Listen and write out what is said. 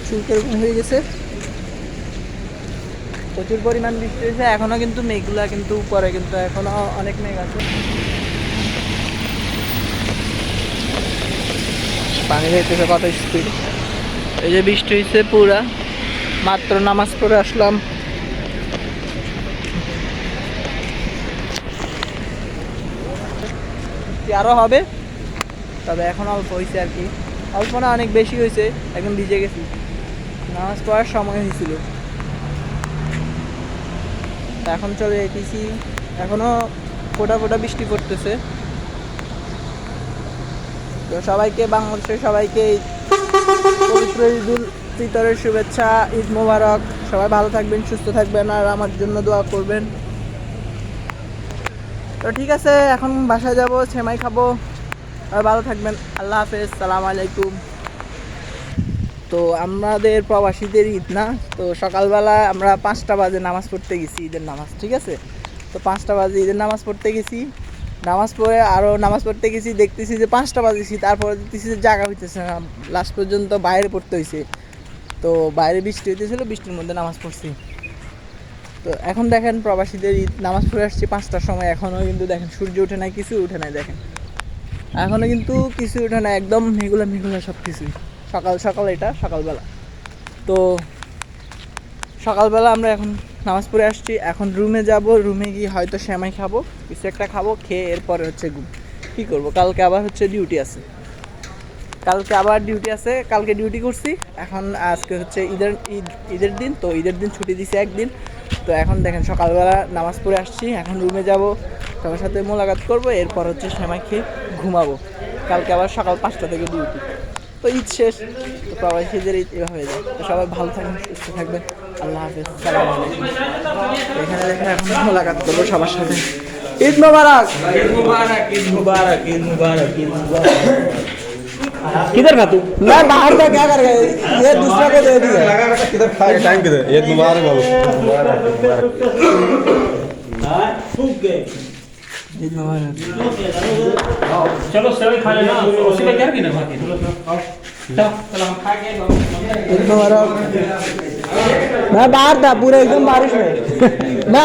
চুল কিরকম হয়ে গেছে, প্রচুর পরিমাণ বৃষ্টি হয়েছে। এখনো কিন্তু মেঘগুলা কিন্তু পরে কিন্তু এখনো অনেক মেঘ আছে। পানি হইতেছে কত স্পিড। এই যে বৃষ্টি হয়েছে পুরা, মাত্র নামাজ পড়ে আসলাম। আরো হবে, তবে এখন অল্প হয়েছে আর কি, অল্প না অনেক বেশি হয়েছে। একদম ভিজে গেছি, নামাজ পড়ার সময় হয়েছিল। এখন চলে যেতেছি, এখনো ফোটা ফোটা বৃষ্টি পড়তেছে। তো সবাইকে, বাংলাদেশের সবাইকে পবিত্র ঈদুল ফিতরের শুভেচ্ছা, ঈদ মোবারক। সবাই ভালো থাকবেন, সুস্থ থাকবেন, আর আমার জন্য দোয়া করবেন। তো ঠিক আছে, এখন বাসায় যাব, সেমাই খাবো। আর ভালো থাকবেন, আল্লাহ হাফেজ, সালাম আলাইকুম। তো আমাদের প্রবাসীদের ঈদ না, তো সকালবেলা আমরা 5টা বাজে নামাজ পড়তে গেছি, ঈদের নামাজ, ঠিক আছে। তো 5টা বাজে ঈদের নামাজ পড়তে গেছি, নামাজ পড়ে আরও নামাজ পড়তে গেছি, দেখতেছি যে 5টা বাজেছি, তারপরে দেখতেছি যে জায়গা হইতেছে না, লাস্ট পর্যন্ত বাইরে পড়তে হয়েছে। তো বাইরে বৃষ্টি হইতেছিল, বৃষ্টির মধ্যে নামাজ পড়ছি। তো এখন দেখেন প্রবাসীদের ঈদ, নামাজ পড়ে আসছি 5টার সময়, এখনও কিন্তু দেখেন সূর্য ওঠে নাই, কিছু ওঠে নাই, দেখেন এখনও কিন্তু কিছু ওঠে না, একদম মেঘুলা মেঘুলা সব কিছুই। সকাল সকাল, এটা সকালবেলা। তো সকালবেলা আমরা এখন নামাজ পড়ে আসছি, এখন রুমে যাব, রুমে গিয়ে হয়তো সেমাই খাবো, কিছু একটা খাবো, খেয়ে এরপরে হচ্ছে ঘুম। কী করবো, কালকে আবার হচ্ছে ডিউটি আছে, কালকে ডিউটি করছি। এখন আজকে হচ্ছে ঈদের দিন, তো ঈদের দিন ছুটি দিছে একদিন। তো এখন দেখেন সকালবেলা নামাজ পড়ে আসছি, এখন রুমে যাব, সবার সাথে মোলাকাত করবো, এরপর হচ্ছে সেমাই খেয়ে ঘুমাবো। কালকে আবার সকাল 5টা থেকে ডিউটি। তো ঈদ শেষ, তো প্রবাসীদের ঈদ এভাবে যায়। তো সবাই ভালো থাকবেন, সুস্থ থাকবেন, আল্লাহ হাফেজ, সালাম আলাইকুম। এখানে দেখেন এখন মোলাকাত করবো সবার সাথে। ঈদ মোবারক, ঈদ মোবারক, ঈদ মোবারক, ঈদ মোবারক, ঈদ মোবারক। किधर खा तू? मैं बाहर का क्या कर गया, ये दूसरा को दे दिया। किधर खाएगा, टाइम किधर? ये मुबारक बाबू, मुबारक मुबारक। ईद मुबारक। चलो सेवई खा लेना, उसी में क्या पीना बाकी। चलो हम खा के ईद मुबारक। मैं बाहर था पूरे एकदम बारिश में।